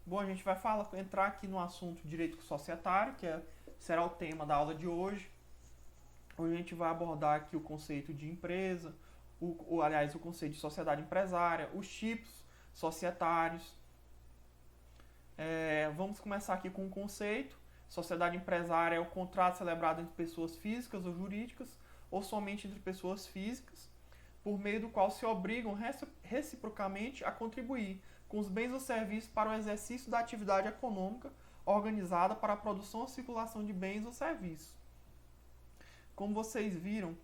Bom, a gente vai entrar aqui no assunto direito societário, será o tema da aula de hoje. Hoje a gente vai abordar aqui o conceito de empresa, o conceito de sociedade empresária, os tipos societários. Vamos começar aqui com o conceito. Sociedade empresária é o contrato celebrado entre pessoas físicas ou jurídicas, ou somente entre pessoas físicas, por meio do qual se obrigam reciprocamente a contribuir com os bens ou serviços para o exercício da atividade econômica organizada para a produção ou circulação de bens ou serviços. Como vocês viram,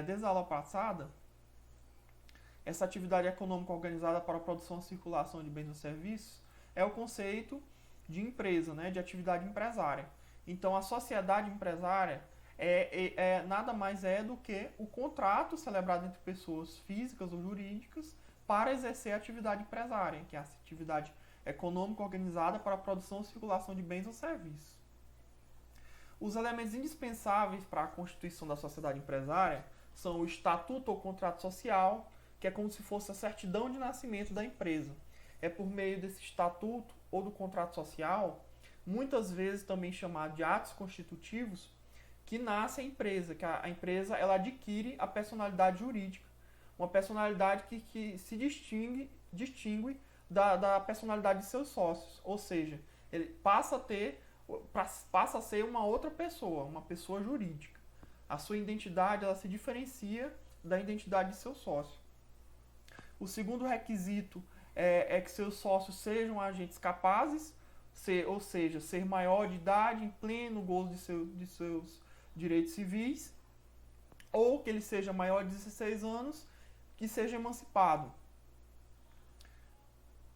desde a aula passada, essa atividade econômica organizada para a produção e circulação de bens ou serviços é o conceito de empresa, né, de atividade empresária. Então, a sociedade empresária nada mais é do que o contrato celebrado entre pessoas físicas ou jurídicas para exercer a atividade empresária, que é a atividade econômica organizada para a produção e circulação de bens ou serviços. Os elementos indispensáveis para a constituição da sociedade empresária são o estatuto ou contrato social, que é como se fosse a certidão de nascimento da empresa. É por meio desse estatuto ou do contrato social, muitas vezes também chamado de atos constitutivos, que nasce a empresa, que a empresa ela adquire a personalidade jurídica, uma personalidade que se distingue da personalidade de seus sócios, ou seja, ele passa a ser uma outra pessoa, uma pessoa jurídica. A sua identidade ela se diferencia da identidade de seu sócio. O segundo requisito é que seus sócios sejam agentes capazes, ou seja, ser maior de idade, em pleno gozo de seus direitos civis, ou que ele seja maior de 16 anos, que seja emancipado.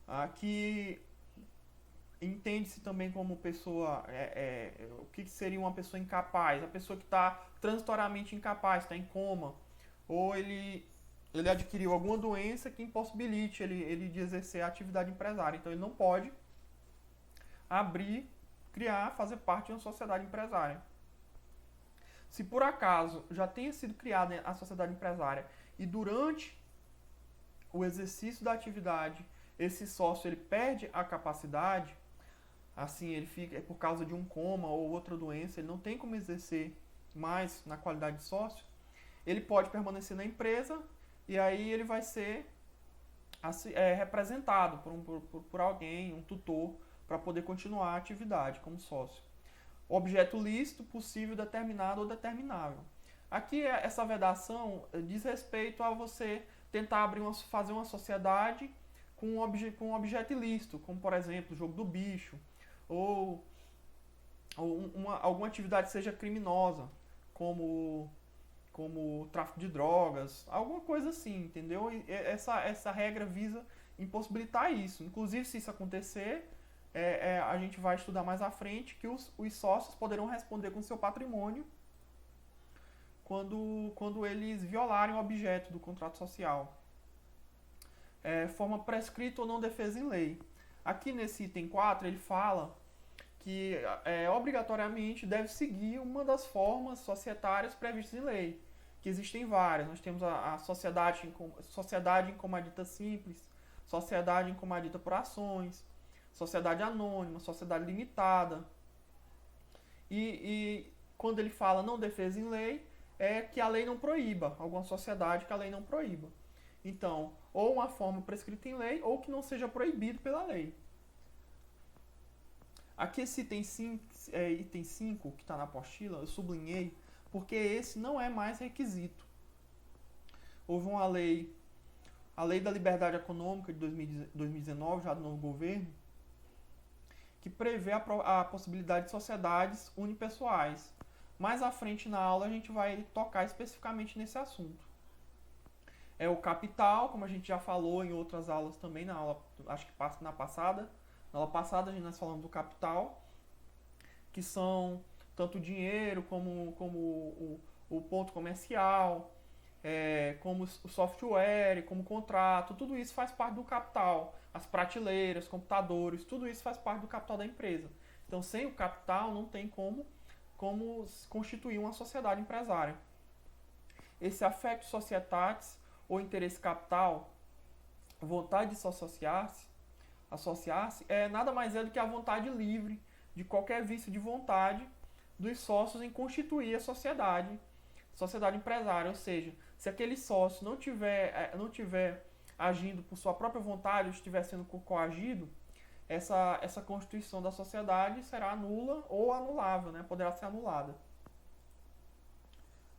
Aqui entende-se também como pessoa, o que seria uma pessoa incapaz? A pessoa que está transitoriamente incapaz, está em coma, ou ele adquiriu alguma doença que impossibilite ele de exercer a atividade empresária. Então ele não pode fazer parte de uma sociedade empresária. Se por acaso já tenha sido criada a sociedade empresária e durante o exercício da atividade esse sócio ele perde a capacidade, assim ele fica por causa de um coma ou outra doença, ele não tem como exercer mais na qualidade de sócio, ele pode permanecer na empresa e aí ele vai ser representado por alguém, um tutor, para poder continuar a atividade como sócio. Objeto lícito, possível, determinado ou determinável. Aqui essa vedação diz respeito a você tentar fazer uma sociedade com um objeto ilícito, como por exemplo o jogo do bicho, ou alguma atividade que seja criminosa, como tráfico de drogas, alguma coisa assim, entendeu? E essa regra visa impossibilitar isso. Inclusive, se isso acontecer, a gente vai estudar mais à frente que os sócios poderão responder com seu patrimônio quando eles violarem o objeto do contrato social. Forma prescrita ou não defesa em lei. Aqui nesse item 4 ele fala que obrigatoriamente deve seguir uma das formas societárias previstas em lei, que existem várias. Nós temos a sociedade em comadita simples, sociedade em comadita por ações, sociedade anônima, sociedade limitada. E quando ele fala não defesa em lei, é que a lei não proíba, alguma sociedade que a lei não proíba. Então, ou uma forma prescrita em lei, ou que não seja proibido pela lei. Aqui esse item 5, que está na apostila, eu sublinhei, porque esse não é mais requisito. Houve uma lei, a Lei da Liberdade Econômica de 2019, já do novo governo, que prevê a possibilidade de sociedades unipessoais. Mais à frente na aula a gente vai tocar especificamente nesse assunto. É o capital, como a gente já falou em outras aulas também, na aula, acho que na aula passada nós falamos do capital, que são tanto o dinheiro como o ponto comercial, como o software, como o contrato, tudo isso faz parte do capital. As prateleiras, computadores, tudo isso faz parte do capital da empresa. Então, sem o capital, não tem como constituir uma sociedade empresária. esse affectus societatis, ou interesse capital, vontade de se associar-se, nada mais é do que a vontade livre de qualquer vício de vontade dos sócios em constituir a sociedade empresária. Ou seja, se aquele sócio não tiver agindo por sua própria vontade, ou estiver sendo coagido, essa constituição da sociedade será nula ou anulável, né? Poderá ser anulada.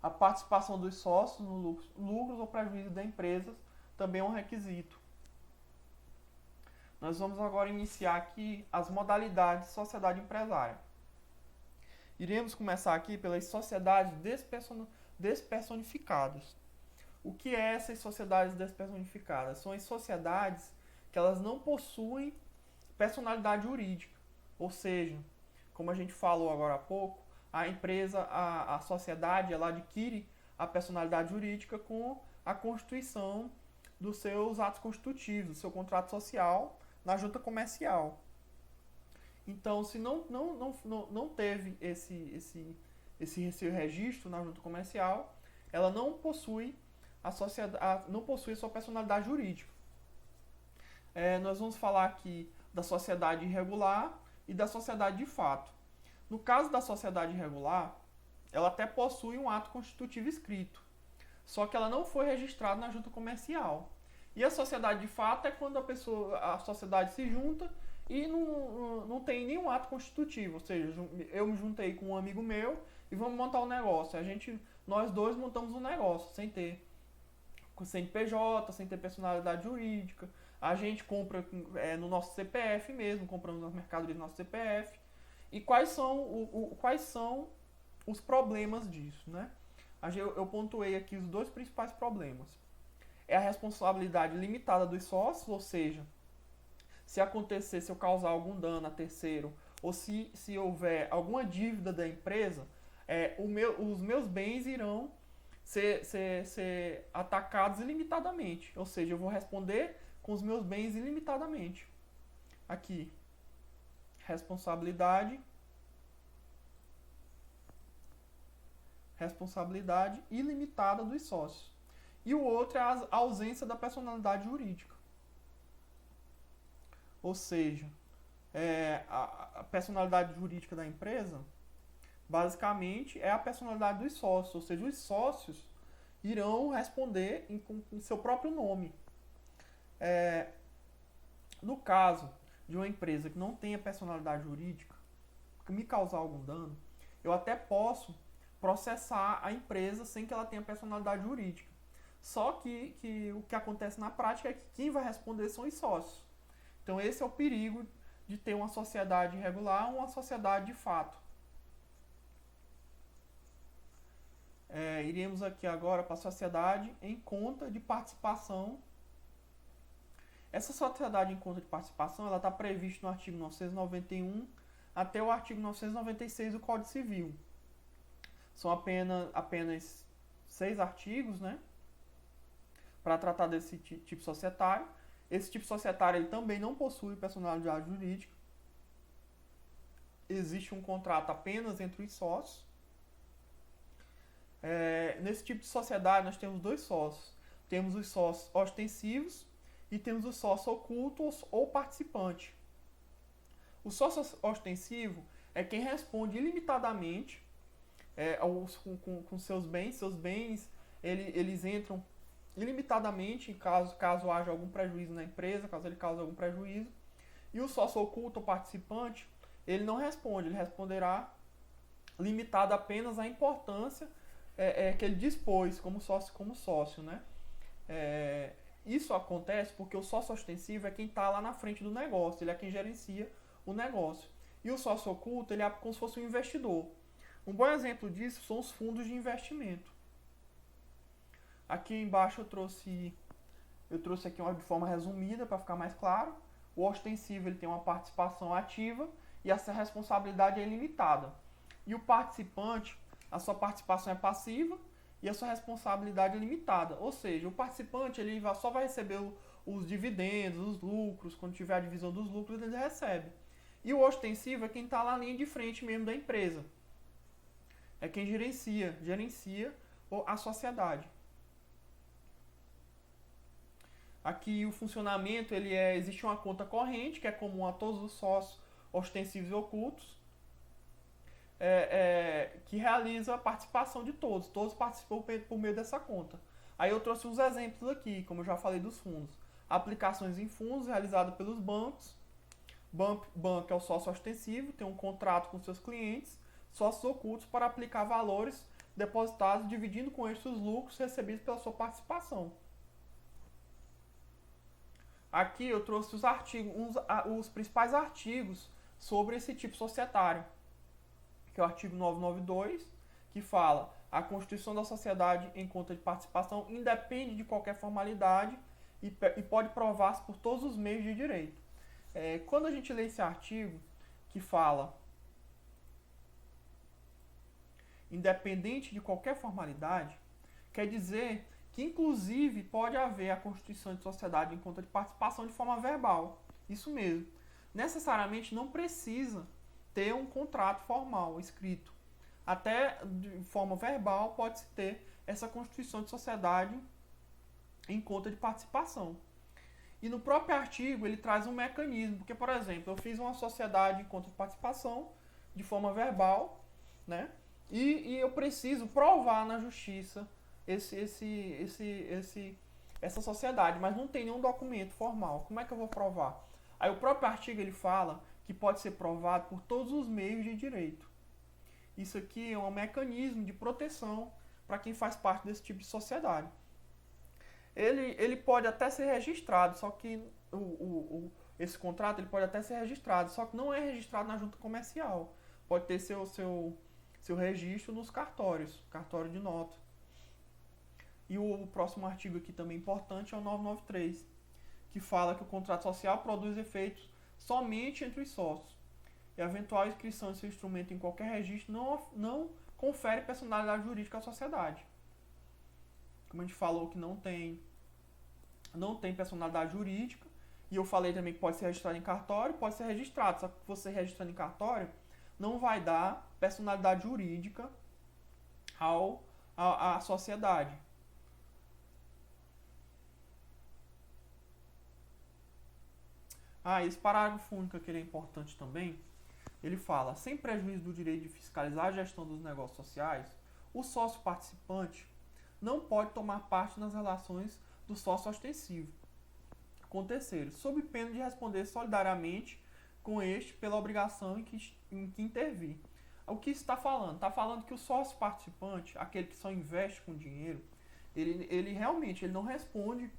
A participação dos sócios nos lucros ou prejuízos da empresa também é um requisito. Nós vamos agora iniciar aqui as modalidades de sociedade empresária. Iremos começar aqui pelas sociedades despersonificadas. O que é essas sociedades despersonificadas? São as sociedades que elas não possuem personalidade jurídica. Ou seja, como a gente falou agora há pouco, a empresa, a sociedade, ela adquire a personalidade jurídica com a constituição dos seus atos constitutivos, do seu contrato social na junta comercial. Então, se não teve esse registro na junta comercial, ela não possui a sua personalidade jurídica. Nós vamos falar aqui da sociedade irregular e da sociedade de fato. No caso da sociedade irregular, ela até possui um ato constitutivo escrito, só que ela não foi registrada na junta comercial. E a sociedade de fato é quando a sociedade se junta e não tem nenhum ato constitutivo. Ou seja, eu me juntei com um amigo meu e vamos montar um negócio. Nós dois montamos um negócio, sem ter CNPJ, sem ter personalidade jurídica. A gente compra no nosso CPF mesmo, compramos nas mercadorias no nosso CPF. E quais são os problemas disso, né? Eu pontuei aqui os dois principais problemas. É a responsabilidade limitada dos sócios, ou seja, se eu causar algum dano a terceiro, ou se houver alguma dívida da empresa, os meus bens irão ser atacados ilimitadamente. Ou seja, eu vou responder com os meus bens ilimitadamente. Aqui, responsabilidade ilimitada dos sócios. E o outro é a ausência da personalidade jurídica. Ou seja, a personalidade jurídica da empresa, basicamente, é a personalidade dos sócios. Ou seja, os sócios irão responder com seu próprio nome. No caso de uma empresa que não tenha personalidade jurídica, que me causar algum dano, eu até posso processar a empresa sem que ela tenha personalidade jurídica. Só que o que acontece na prática é que quem vai responder são os sócios. Então esse é o perigo de ter uma sociedade irregular ou uma sociedade de fato. Iremos aqui agora para a sociedade em conta de participação. Essa sociedade em conta de participação está prevista no artigo 991 até o artigo 996 do Código Civil. São apenas 6 artigos, né, para tratar desse tipo societário. Esse tipo societário ele também não possui personalidade jurídica. Existe um contrato apenas entre os sócios. Nesse tipo de sociedade nós temos dois sócios. Temos os sócios ostensivos e temos os sócios ocultos ou participante. O sócio ostensivo é quem responde ilimitadamente com seus bens. Seus bens eles entram ilimitadamente caso haja algum prejuízo na empresa, caso ele cause algum prejuízo. E o sócio oculto ou participante, ele não responde, ele responderá limitado apenas à importância que ele dispôs como sócio, né? Isso acontece porque o sócio ostensivo é quem está lá na frente do negócio, ele é quem gerencia o negócio. E o sócio oculto, ele é como se fosse um investidor. Um bom exemplo disso são os fundos de investimento. Aqui embaixo eu trouxe aqui de forma resumida para ficar mais claro. O ostensivo ele tem uma participação ativa e essa responsabilidade é ilimitada. E o participante, a sua participação é passiva e a sua responsabilidade é limitada. Ou seja, o participante ele só vai receber os dividendos, os lucros, quando tiver a divisão dos lucros ele recebe. E o ostensivo é quem está lá na linha de frente mesmo da empresa. É quem gerencia a sociedade. Aqui o funcionamento, existe uma conta corrente, que é comum a todos os sócios ostensivos e ocultos, que realiza a participação de todos. Todos participam por meio dessa conta. Aí eu trouxe uns exemplos aqui, como eu já falei dos fundos. Aplicações em fundos realizadas pelos bancos. Banco é o sócio ostensivo, tem um contrato com seus clientes, sócios ocultos, para aplicar valores depositados, dividindo com eles os lucros recebidos pela sua participação. Aqui eu trouxe os principais artigos sobre esse tipo societário, que é o artigo 992, que fala: a constituição da sociedade em conta de participação independe de qualquer formalidade e pode provar-se por todos os meios de direito. Quando a gente lê esse artigo, que fala independente de qualquer formalidade, quer dizer que, inclusive, pode haver a constituição de sociedade em conta de participação de forma verbal. Isso mesmo. Necessariamente não precisa ter um contrato formal escrito. Até de forma verbal pode-se ter essa constituição de sociedade em conta de participação. E no próprio artigo ele traz um mecanismo, porque, por exemplo, eu fiz uma sociedade em conta de participação de forma verbal, né? E eu preciso provar na justiça essa sociedade, mas não tem nenhum documento formal. Como é que eu vou provar? Aí o próprio artigo ele fala que pode ser provado por todos os meios de direito. Isso aqui é um mecanismo de proteção para quem faz parte desse tipo de sociedade. Ele pode até ser registrado, só que esse contrato ele pode até ser registrado, só que não é registrado na junta comercial. Pode ter seu registro nos cartórios, cartório de nota. E o próximo artigo aqui também importante é o 993, que fala que o contrato social produz efeitos somente entre os sócios. E a eventual inscrição de seu instrumento em qualquer registro não confere personalidade jurídica à sociedade. Como a gente falou que não tem personalidade jurídica, e eu falei também que pode ser registrado em cartório, pode ser registrado, só que você registrando em cartório não vai dar personalidade jurídica à sociedade. Esse parágrafo único aqui é importante também. Ele fala: sem prejuízo do direito de fiscalizar a gestão dos negócios sociais, o sócio participante não pode tomar parte nas relações do sócio ostensivo com terceiros, sob pena de responder solidariamente com este pela obrigação em que intervir. O que isso está falando? Está falando que o sócio participante, aquele que só investe com dinheiro, ele realmente não responde,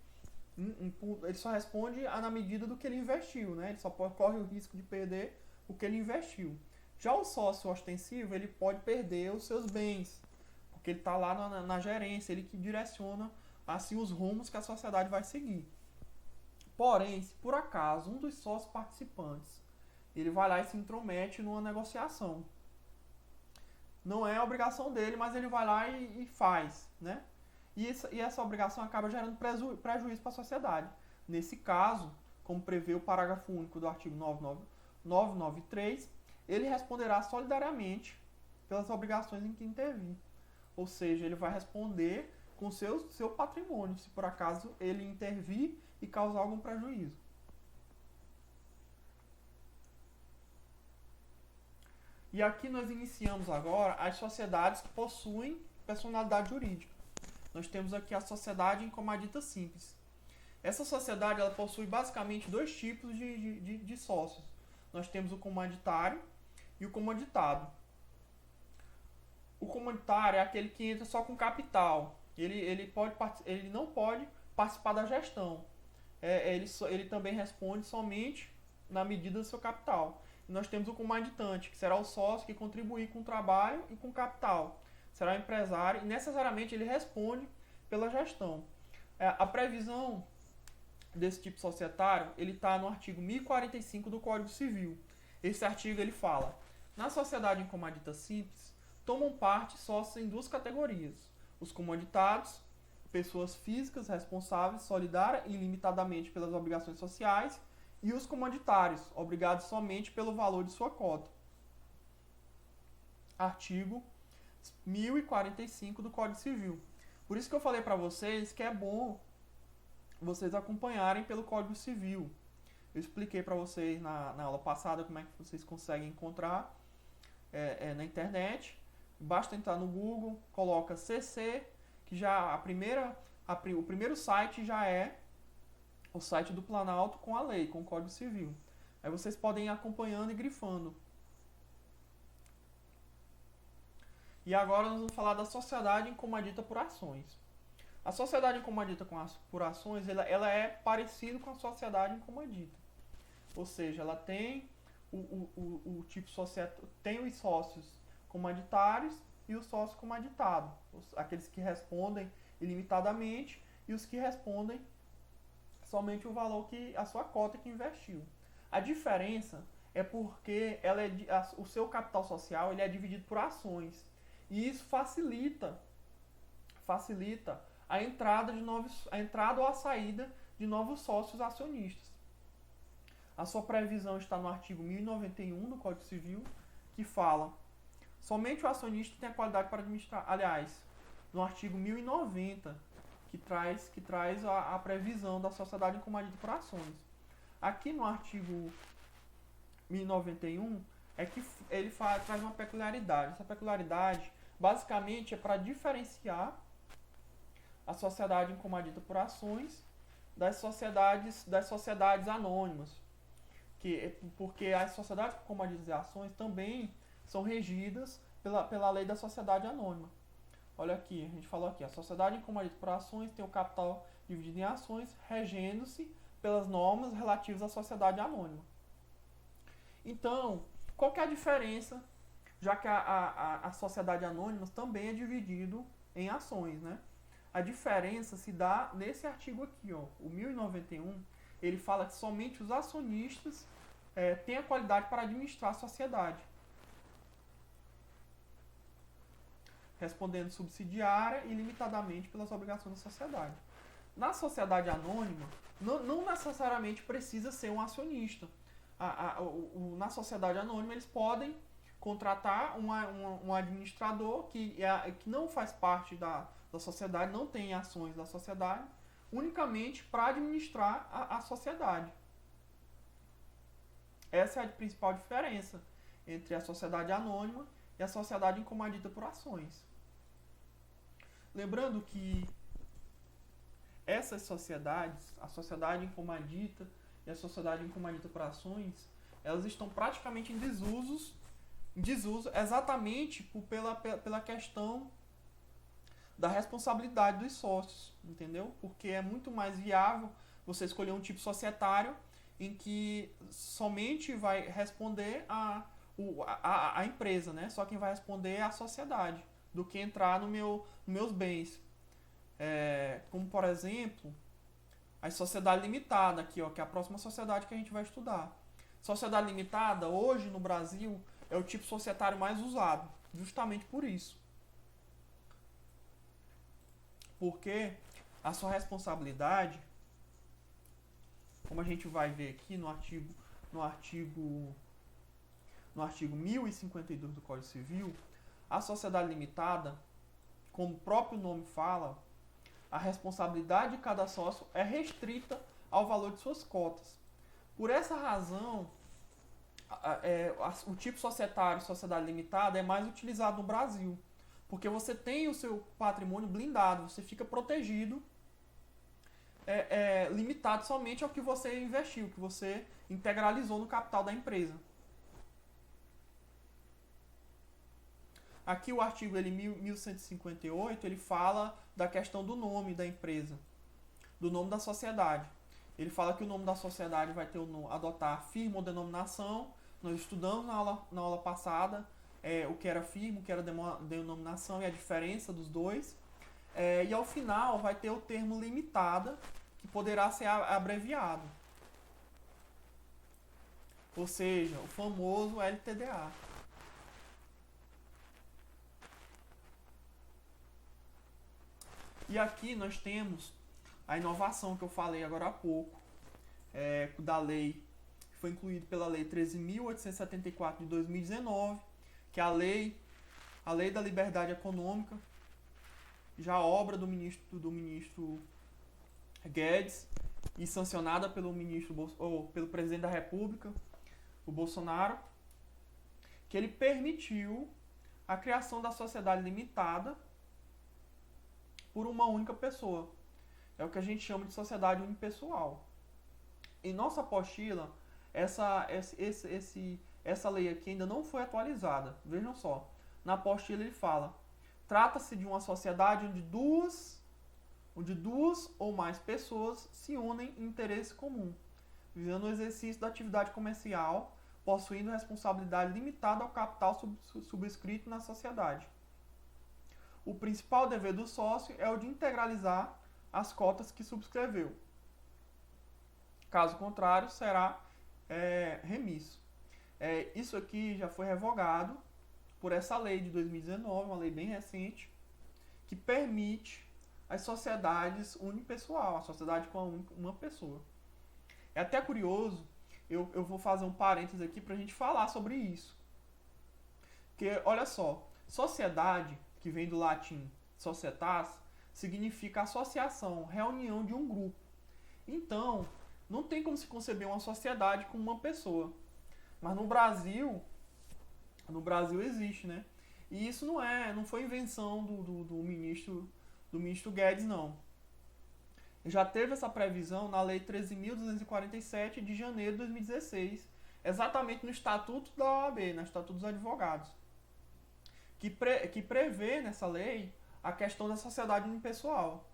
ele só responde na medida do que ele investiu, né? Ele só corre o risco de perder o que ele investiu. Já o sócio ostensivo, ele pode perder os seus bens, porque ele está lá na gerência, ele que direciona assim os rumos que a sociedade vai seguir. Porém, se por acaso um dos sócios participantes ele vai lá e se intromete numa negociação, não é a obrigação dele, mas ele vai lá e faz, né? E essa obrigação acaba gerando prejuízo para a sociedade. Nesse caso, como prevê o parágrafo único do artigo 993, ele responderá solidariamente pelas obrigações em que intervir. Ou seja, ele vai responder com seu patrimônio, se por acaso ele intervir e causar algum prejuízo. E aqui nós iniciamos agora as sociedades que possuem personalidade jurídica. Nós temos aqui a sociedade em comadita simples. Essa sociedade ela possui basicamente dois tipos de sócios. Nós temos o comaditário e o comanditado. O comaditário é aquele que entra só com capital. Ele não pode participar da gestão. Ele também responde somente na medida do seu capital. E nós temos o comanditante, que será o sócio que contribuir com o trabalho e com o capital. Será o empresário e necessariamente ele responde pela gestão. A previsão desse tipo societário ele está no artigo 1045 do Código Civil. Esse artigo ele fala: na sociedade em comadita simples, tomam parte sócios em duas categorias: os comanditados, pessoas físicas responsáveis solidária e ilimitadamente pelas obrigações sociais, e os comanditários, obrigados somente pelo valor de sua cota. Artigo 1045 do Código Civil. Por isso que eu falei para vocês que é bom vocês acompanharem pelo Código Civil. Eu expliquei para vocês na aula passada como é que vocês conseguem encontrar na internet. Basta entrar no Google, coloca CC, que já o primeiro site já é o site do Planalto com a lei, com o Código Civil. Aí vocês podem ir acompanhando e grifando. E agora nós vamos falar da sociedade incomandita por ações. A sociedade incomandita por ações, ela é parecida com a sociedade incomandita. Ou seja, ela tem o tipo societário, tem os sócios comanditários e os sócios comanditados. Aqueles que respondem ilimitadamente e os que respondem somente o valor que a sua cota que investiu. A diferença é porque o seu capital social ele é dividido por ações. E isso facilita a entrada ou a saída de novos sócios acionistas. A sua previsão está no artigo 1091 do Código Civil, que fala: somente o acionista tem a qualidade para administrar. Aliás, no artigo 1090, que traz a previsão da sociedade incomandita por ações. Aqui no artigo 1091 é que ele traz uma peculiaridade. Essa peculiaridade basicamente é para diferenciar a sociedade incomandita por ações das sociedades anônimas. Porque as sociedades incomandita por ações também são regidas pela lei da sociedade anônima. Olha aqui, a gente falou aqui, a sociedade incomandita por ações tem o capital dividido em ações, regendo-se pelas normas relativas à sociedade anônima. Então, qual que é a diferença, já que a sociedade anônima também é dividido em ações, né? A diferença se dá nesse artigo aqui, ó, o 1091, ele fala que somente os acionistas têm a qualidade para administrar a sociedade, respondendo subsidiária e limitadamente pelas obrigações da sociedade. Na sociedade anônima, não necessariamente precisa ser um acionista. Na sociedade anônima, eles podem contratar um administrador que não faz parte da sociedade, não tem ações da sociedade, unicamente para administrar a sociedade. Essa é a principal diferença entre a sociedade anônima e a sociedade incomandita por ações. Lembrando que essas sociedades, a sociedade incomandita e a sociedade incomandita por ações, elas estão praticamente em desuso exatamente pela questão da responsabilidade dos sócios, entendeu? Porque é muito mais viável você escolher um tipo societário em que somente vai responder a empresa, né? Só quem vai responder é a sociedade, do que entrar nos meus bens. Como, por exemplo, a sociedade limitada, aqui, ó, que é a próxima sociedade que a gente vai estudar. Sociedade limitada, hoje no Brasil, é o tipo societário mais usado, justamente por isso. Porque a sua responsabilidade, como a gente vai ver aqui no artigo 1052 do Código Civil, a sociedade limitada, como o próprio nome fala, a responsabilidade de cada sócio é restrita ao valor de suas cotas. Por essa razão, o tipo societário, sociedade limitada, é mais utilizado no Brasil. Porque você tem o seu patrimônio blindado, você fica protegido, limitado somente ao que você investiu, que você integralizou no capital da empresa. Aqui o artigo 1158, ele fala da questão do nome da empresa, do nome da sociedade. Ele fala que o nome da sociedade vai ter adotar firma ou denominação. Nós estudamos na aula passada o que era firma, o que era denominação e a diferença dos dois. E ao final vai ter o termo limitada, que poderá ser abreviado. Ou seja, o famoso LTDA. E aqui nós temos a inovação que eu falei agora há pouco, da lei, que foi incluído pela Lei 13.874 de 2019, que é a lei a Lei da Liberdade Econômica, já obra do ministro Guedes e sancionada pelo pelo presidente da República, o Bolsonaro, que ele permitiu a criação da sociedade limitada por uma única pessoa. É o que a gente chama de sociedade unipessoal. Em nossa apostila, essa lei aqui ainda não foi atualizada. Vejam só, na apostila ele fala: trata-se de uma sociedade onde duas ou mais pessoas se unem em interesse comum, visando o exercício da atividade comercial, possuindo responsabilidade limitada ao capital subscrito na sociedade. O principal dever do sócio é o de integralizar as cotas que subscreveu. Caso contrário, será remisso. Isso aqui já foi revogado por essa lei de 2019, uma lei bem recente, que permite as sociedades unipessoal, a sociedade com uma pessoa. É até curioso, eu vou fazer um parênteses aqui para a gente falar sobre isso. Porque, olha só, sociedade, que vem do latim societas, significa associação, reunião de um grupo. Então, não tem como se conceber uma sociedade com uma pessoa. Mas no Brasil existe, né? E isso não foi invenção do ministro Guedes, não. Já teve essa previsão na Lei 13.247 de janeiro de 2016, exatamente no Estatuto da OAB, no Estatuto dos Advogados, que prevê nessa lei a questão da sociedade unipessoal.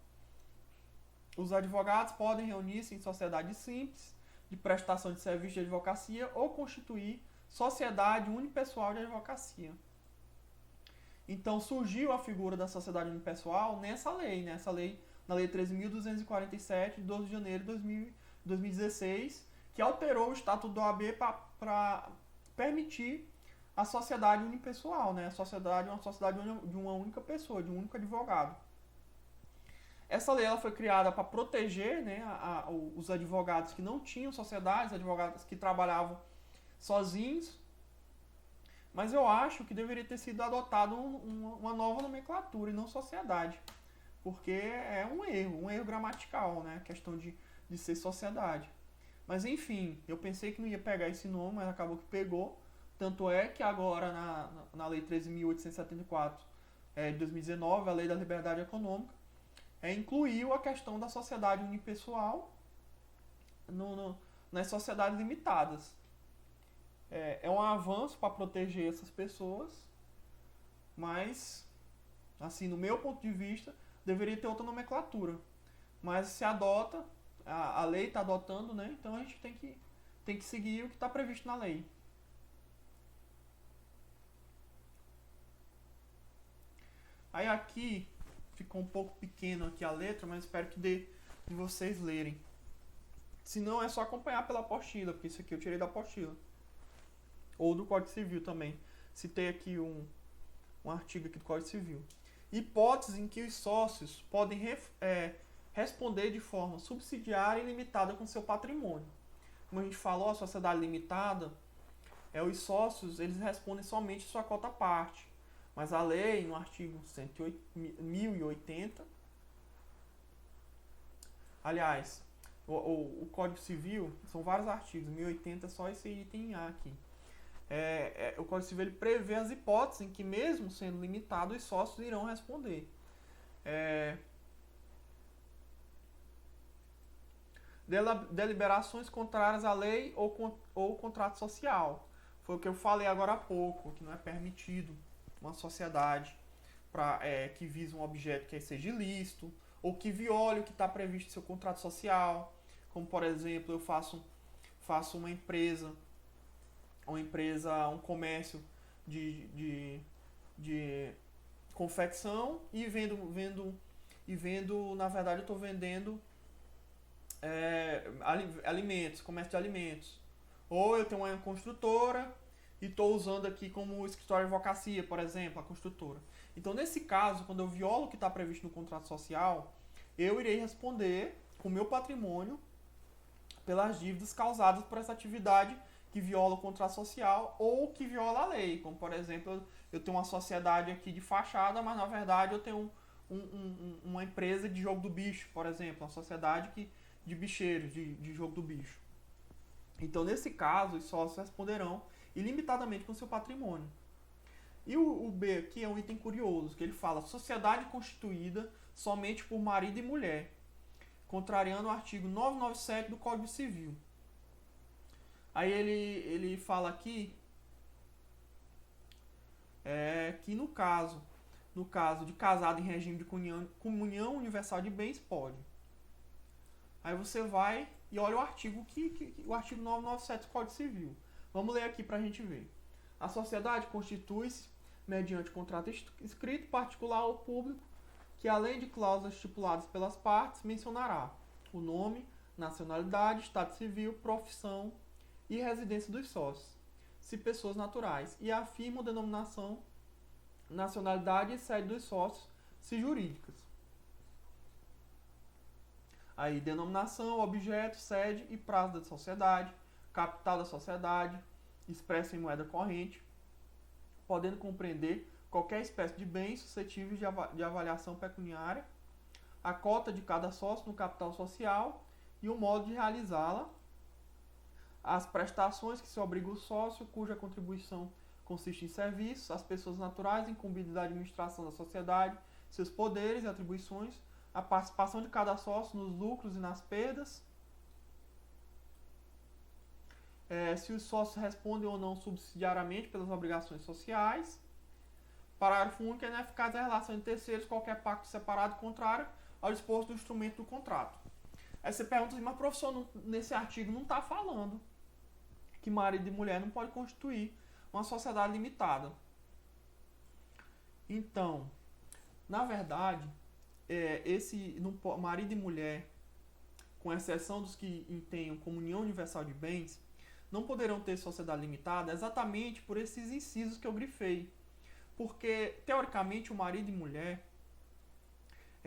Os advogados podem reunir-se em sociedade simples, de prestação de serviço de advocacia, ou constituir sociedade unipessoal de advocacia. Então surgiu a figura da sociedade unipessoal nessa lei, na Lei 13.247, de 12 de janeiro de 2016, que alterou o Estatuto da OAB para permitir a sociedade unipessoal, né? Uma sociedade de uma única pessoa, de um único advogado. Essa lei ela foi criada para proteger, né, os advogados que não tinham sociedades, advogados que trabalhavam sozinhos, mas eu acho que deveria ter sido adotado uma nova nomenclatura e não sociedade, porque é um erro gramatical, né, a questão de ser sociedade. Mas enfim, eu pensei que não ia pegar esse nome, mas acabou que pegou. Tanto é que agora na Lei 13.874 de 2019, a Lei da Liberdade Econômica, incluiu a questão da sociedade unipessoal nas sociedades limitadas. É um avanço para proteger essas pessoas, mas, assim, no meu ponto de vista, deveria ter outra nomenclatura. Mas se adota, a lei está adotando, né? Então a gente tem que seguir o que está previsto na lei. Aí aqui ficou um pouco pequeno aqui a letra, mas espero que dê de vocês lerem. Se não, é só acompanhar pela apostila, porque isso aqui eu tirei da apostila. Ou do Código Civil também. Citei aqui um artigo aqui do Código Civil. Hipóteses em que os sócios podem responder de forma subsidiária e limitada com seu patrimônio. Como a gente falou, a sociedade limitada, os sócios eles respondem somente sua cota parte. Mas a lei, no artigo 1080, aliás, o Código Civil, são vários artigos, 1080 é só esse item A aqui. O Código Civil ele prevê as hipóteses em que, mesmo sendo limitado, os sócios irão responder. Deliberações contrárias à lei ou contrato social. Foi o que eu falei agora há pouco, que não é permitido uma sociedade que visa um objeto que seja ilícito, ou que viole o que está previsto no seu contrato social. Como, por exemplo, eu faço um comércio de confecção e vendo, na verdade, eu estou vendendo alimentos, comércio de alimentos. Ou eu tenho uma construtora e estou usando aqui como escritório de advocacia, por exemplo, a construtora. Então, nesse caso, quando eu violo o que está previsto no contrato social, eu irei responder com o meu patrimônio pelas dívidas causadas por essa atividade que viola o contrato social ou que viola a lei. Como, por exemplo, eu tenho uma sociedade aqui de fachada, mas na verdade eu tenho uma empresa de jogo do bicho, por exemplo, uma sociedade de bicheiros, de jogo do bicho. Então, nesse caso, os sócios responderão ilimitadamente com seu patrimônio. E o B aqui é um item curioso, que ele fala sociedade constituída somente por marido e mulher, contrariando o artigo 997 do Código Civil. Aí ele fala aqui que no caso de casado em regime de comunhão universal de bens, pode. Aí você vai e olha o artigo o artigo 997 do Código Civil. Vamos ler aqui para a gente ver. A sociedade constitui-se mediante contrato escrito, particular ou público, que além de cláusulas estipuladas pelas partes, mencionará o nome, nacionalidade, estado civil, profissão e residência dos sócios, se pessoas naturais, e afirma a denominação, nacionalidade e sede dos sócios, se jurídicas. Aí, denominação, objeto, sede e prazo da sociedade, capital da sociedade, expresso em moeda corrente, podendo compreender qualquer espécie de bem suscetível de avaliação pecuniária, a cota de cada sócio no capital social e o modo de realizá-la, as prestações que se obriga o sócio, cuja contribuição consiste em serviços, as pessoas naturais incumbidas da administração da sociedade, seus poderes e atribuições, a participação de cada sócio nos lucros e nas perdas, se os sócios respondem ou não subsidiariamente pelas obrigações sociais. Parágrafo único, é ineficaz a relação de terceiros, qualquer pacto separado contrário ao disposto do instrumento do contrato. Aí você pergunta assim, mas professor, nesse artigo não está falando que marido e mulher não pode constituir uma sociedade limitada. Então, na verdade, marido e mulher, com exceção dos que tenham comunhão universal de bens, não poderão ter sociedade limitada exatamente por esses incisos que eu grifei. Porque, teoricamente, o marido e mulher,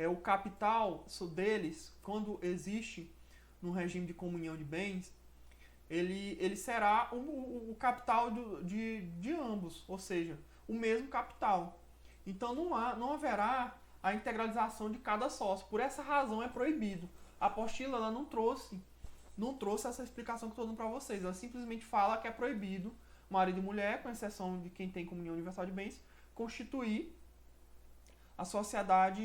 o capital deles, quando existe no regime de comunhão de bens, ele será o capital de ambos, ou seja, o mesmo capital. Então não haverá a integralização de cada sócio. Por essa razão é proibido. A apostila ela não trouxe essa explicação que eu estou dando para vocês. Ela simplesmente fala que é proibido marido e mulher, com exceção de quem tem comunhão universal de bens, constituir a sociedade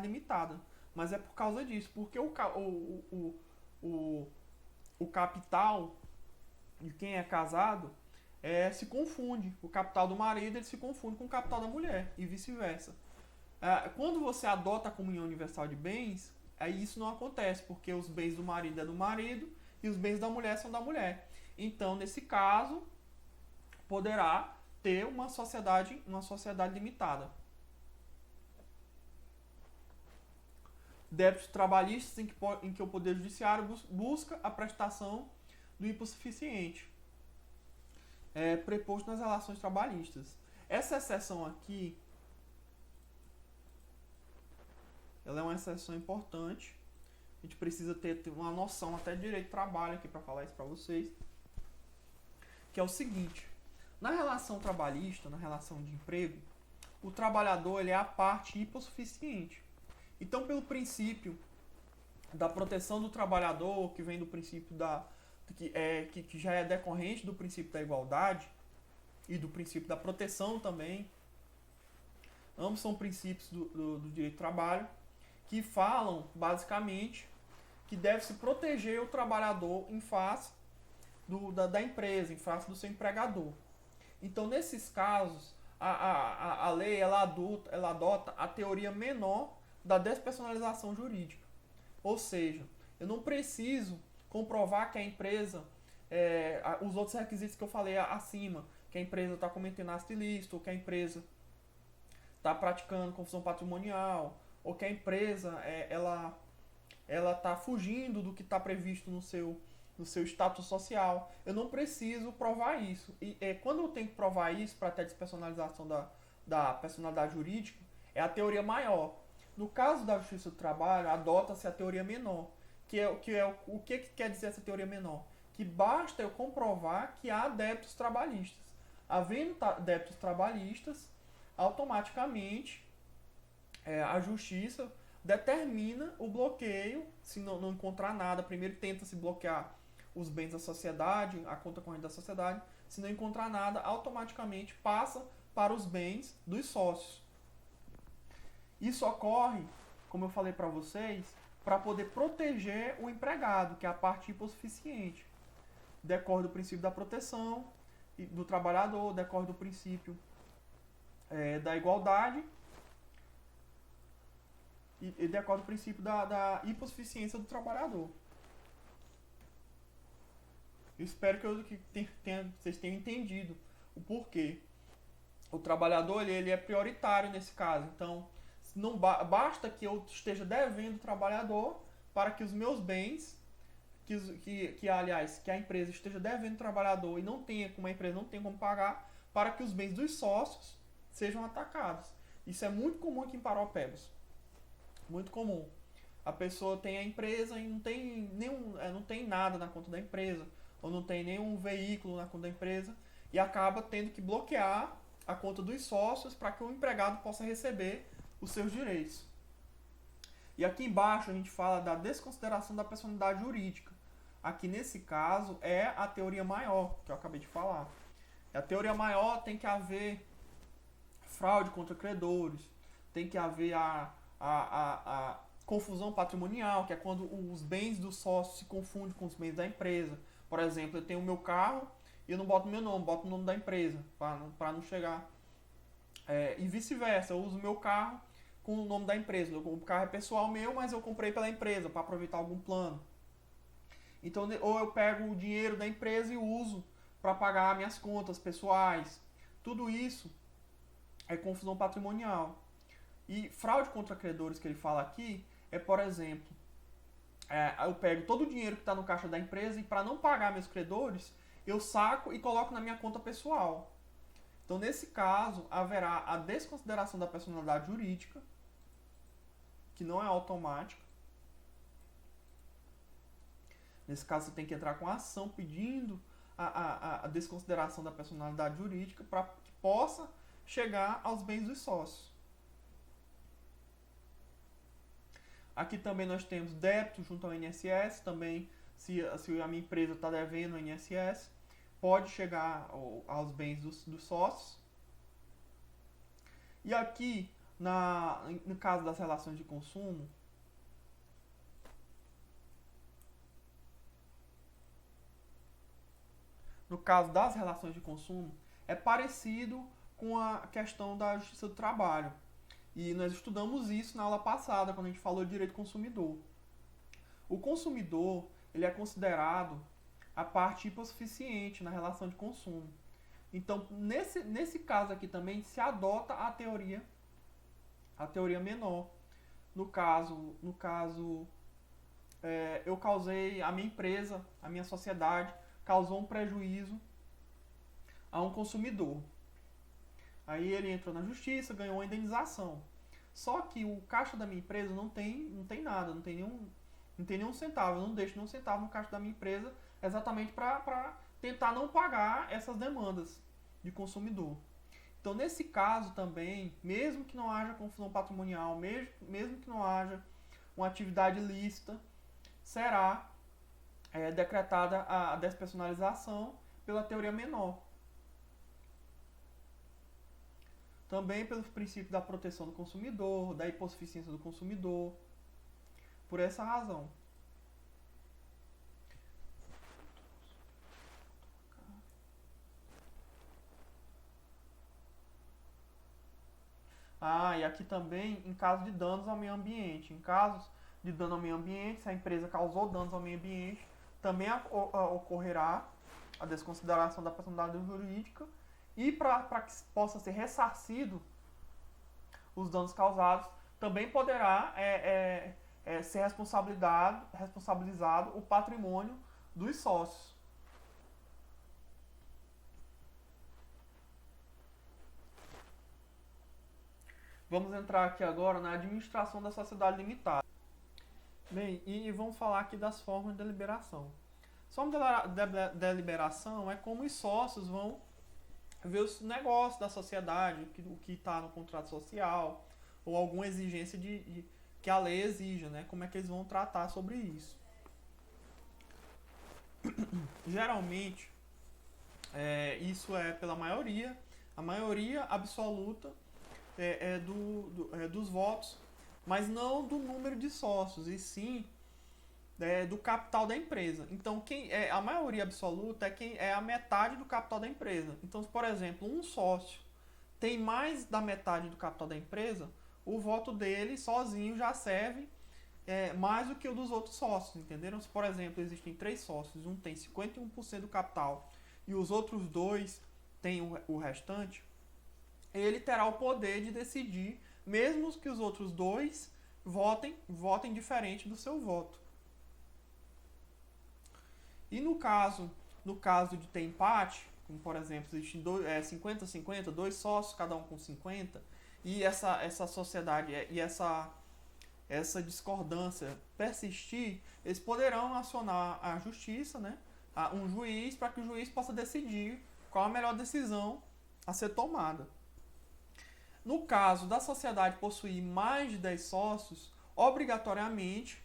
limitada. Mas é por causa disso, porque o capital de quem é casado se confunde. O capital do marido ele se confunde com o capital da mulher e vice-versa. Quando você adota a comunhão universal de bens, aí isso não acontece, porque os bens do marido é do marido e os bens da mulher são da mulher. Então, nesse caso, poderá ter uma sociedade limitada. Débitos trabalhistas em que o Poder Judiciário busca a prestação do hipossuficiente, preposto nas relações trabalhistas. Essa exceção aqui, ela é uma exceção importante. A gente precisa ter uma noção até de direito de trabalho aqui para falar isso para vocês. Que é o seguinte: na relação trabalhista, na relação de emprego, o trabalhador ele é a parte hipossuficiente. Então, pelo princípio da proteção do trabalhador, que vem do princípio que já é decorrente do princípio da igualdade e do princípio da proteção também, ambos são princípios do direito do trabalho, que falam, basicamente, que deve-se proteger o trabalhador em face da empresa, em face do seu empregador. Então, nesses casos, a lei ela adota a teoria menor da despersonalização jurídica. Ou seja, eu não preciso comprovar que a empresa, os outros requisitos que eu falei acima, que a empresa está cometendo ato ilícito, ou que a empresa está praticando confusão patrimonial, ou que a empresa ela está fugindo do que está previsto no seu status social. Eu não preciso provar isso. E quando eu tenho que provar isso para ter despersonalização da personalidade jurídica, é a teoria maior. No caso da Justiça do Trabalho, adota-se a teoria menor. O que quer dizer essa teoria menor? que basta eu comprovar que há débitos trabalhistas. Havendo débitos trabalhistas, automaticamente a justiça determina o bloqueio, se não encontrar nada. Primeiro tenta-se bloquear os bens da sociedade, a conta corrente da sociedade. Se não encontrar nada, automaticamente passa para os bens dos sócios. Isso ocorre, como eu falei para vocês, para poder proteger o empregado, que é a parte hipossuficiente. Decorre do princípio da proteção do trabalhador, decorre do princípio da igualdade e decorre do princípio da hipossuficiência do trabalhador. Eu espero que vocês tenham entendido o porquê. O trabalhador ele é prioritário nesse caso. Então, não basta que eu esteja devendo o trabalhador para que os meus bens, aliás, que a empresa esteja devendo o trabalhador e não tenha, como a empresa não tem como pagar, para que os bens dos sócios sejam atacados. Isso é muito comum aqui em Paropebas. Muito comum. A pessoa tem a empresa e não tem nada na conta da empresa, ou não tem nenhum veículo na conta da empresa, e acaba tendo que bloquear a conta dos sócios para que o empregado possa receber os seus direitos. E aqui embaixo a gente fala da desconsideração da personalidade jurídica. Aqui nesse caso é a teoria maior, que eu acabei de falar. A teoria maior tem que haver fraude contra credores, tem que haver a confusão patrimonial, que é quando os bens do sócio se confundem com os bens da empresa. Por exemplo, eu tenho o meu carro e eu não boto meu nome, boto o nome da empresa, para não chegar. E vice-versa, eu uso o meu carro com o nome da empresa. O carro é pessoal meu, mas eu comprei pela empresa para aproveitar algum plano. Então, ou eu pego o dinheiro da empresa e uso para pagar minhas contas pessoais. Tudo isso é confusão patrimonial. E fraude contra credores que ele fala aqui é, por exemplo, eu pego todo o dinheiro que está no caixa da empresa e para não pagar meus credores, eu saco e coloco na minha conta pessoal. Então, nesse caso, haverá a desconsideração da personalidade jurídica, que não é automática. Nesse caso, você tem que entrar com a ação pedindo a desconsideração da personalidade jurídica para que possa chegar aos bens dos sócios. Aqui também nós temos débito junto ao INSS, também se a minha empresa está devendo ao INSS, pode chegar aos bens dos sócios. E aqui, no caso das relações de consumo, é parecido com a questão da justiça do trabalho. E nós estudamos isso na aula passada, quando a gente falou de direito do consumidor. O consumidor, ele é considerado a parte hipossuficiente na relação de consumo. Então, nesse caso aqui também se adota a teoria menor. No caso, eu causei, a minha empresa, a minha sociedade, causou um prejuízo a um consumidor. Aí ele entrou na justiça, ganhou uma indenização. Só que o caixa da minha empresa não tem nada, não tem nenhum centavo. Eu não deixo nenhum centavo no caixa da minha empresa exatamente para tentar não pagar essas demandas de consumidor. Então, nesse caso também, mesmo que não haja confusão patrimonial, mesmo que não haja uma atividade ilícita, será decretada a despersonalização pela teoria menor. Também pelo princípio da proteção do consumidor, da hipossuficiência do consumidor, por essa razão. E aqui também em caso de danos ao meio ambiente. Em casos de dano ao meio ambiente, se a empresa causou danos ao meio ambiente, também ocorrerá a desconsideração da personalidade jurídica e para que possa ser ressarcido os danos causados, também poderá ser responsabilizado o patrimônio dos sócios. Vamos entrar aqui agora na administração da sociedade limitada. Bem, e vamos falar aqui das formas de deliberação. Só uma deliberação é como os sócios vão ver os negócios da sociedade, o que está no contrato social, ou alguma exigência que a lei exija, né? Como é que eles vão tratar sobre isso. Geralmente, isso é pela maioria, a maioria absoluta dos votos, mas não do número de sócios, e sim do capital da empresa. Então, a maioria absoluta é a metade do capital da empresa. Então, por exemplo, um sócio tem mais da metade do capital da empresa, o voto dele sozinho já serve mais do que o dos outros sócios, entenderam? Se, por exemplo, existem 3 sócios, um tem 51% do capital e os outros 2 têm o restante, ele terá o poder de decidir, mesmo que os outros 2 votem diferente do seu voto. E no caso de ter empate, como por exemplo, existem 50-50, 2 sócios, cada um com 50, e essa sociedade e essa discordância persistir, eles poderão acionar a justiça, né, um juiz, para que o juiz possa decidir qual a melhor decisão a ser tomada. No caso da sociedade possuir mais de 10 sócios, obrigatoriamente,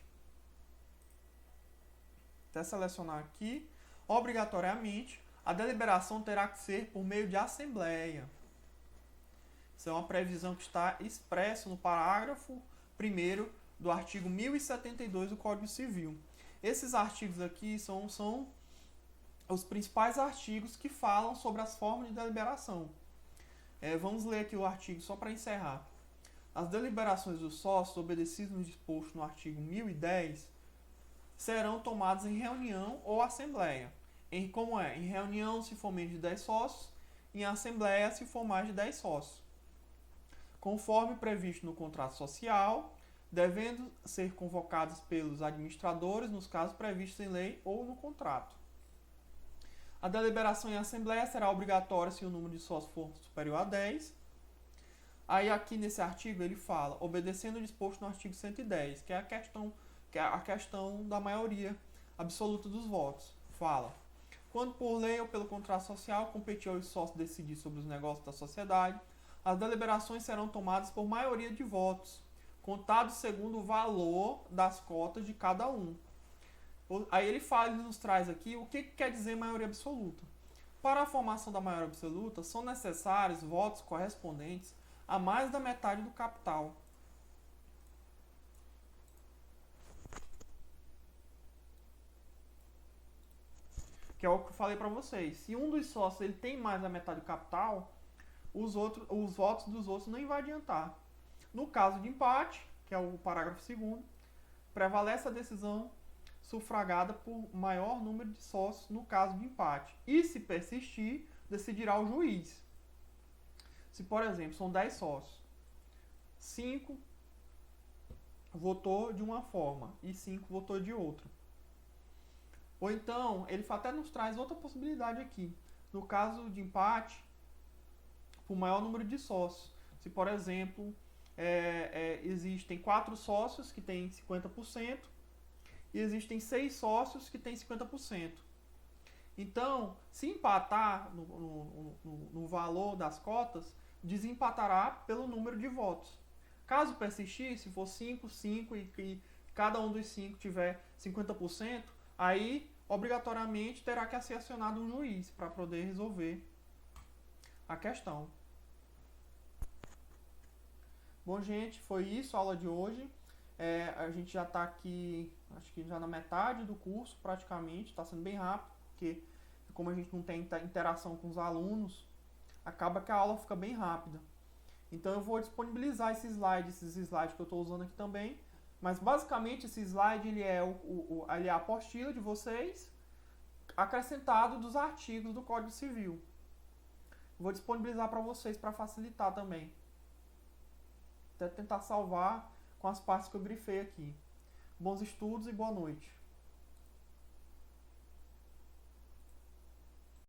até selecionar aqui, obrigatoriamente, a deliberação terá que ser por meio de assembleia. Isso é uma previsão que está expressa no parágrafo 1º do artigo 1072 do Código Civil. Esses artigos aqui são os principais artigos que falam sobre as formas de deliberação. Vamos ler aqui o artigo só para encerrar. As deliberações dos sócios, obedecidas no disposto no artigo 1010, serão tomadas em reunião ou assembleia. Em reunião, se for menos de 10 sócios, em assembleia, se for mais de 10 sócios. Conforme previsto no contrato social, devendo ser convocados pelos administradores nos casos previstos em lei ou no contrato. A deliberação em assembleia será obrigatória se o número de sócios for superior a 10. Aí aqui nesse artigo ele fala, obedecendo o disposto no artigo 110, que é a questão da maioria absoluta dos votos. Fala, quando por lei ou pelo contrato social competir aos sócios decidir sobre os negócios da sociedade, as deliberações serão tomadas por maioria de votos, contados segundo o valor das cotas de cada um. Aí ele nos traz aqui o que quer dizer maioria absoluta. Para a formação da maioria absoluta, são necessários votos correspondentes a mais da metade do capital. Que é o que eu falei para vocês. Se um dos sócios ele tem mais da metade do capital, os votos dos outros nem vai adiantar. No caso de empate, que é o parágrafo 2º, prevalece a decisão sufragada por maior número de sócios no caso de empate. E se persistir, decidirá o juiz. Se, por exemplo, são 10 sócios, 5 votou de uma forma e 5 votou de outra. Ou então, ele até nos traz outra possibilidade aqui. No caso de empate, por maior número de sócios. Se, por exemplo, existem 4 sócios que têm 50% e existem 6 sócios que têm 50%. Então, se empatar no valor das cotas, desempatará pelo número de votos. Caso persistir, se for 5, 5 e cada um dos 5 tiver 50%, aí obrigatoriamente terá que ser acionado um juiz para poder resolver a questão. Bom, gente, foi isso a aula de hoje. A gente já está aqui, acho que já na metade do curso praticamente, está sendo bem rápido, porque como a gente não tem interação com os alunos, acaba que a aula fica bem rápida. Então eu vou disponibilizar esses slides que eu estou usando aqui também, mas basicamente esse slide ele é a apostila de vocês, acrescentado dos artigos do Código Civil. Vou disponibilizar para vocês para facilitar também. Até tentar salvar com as partes que eu grifei aqui. Bons estudos e boa noite.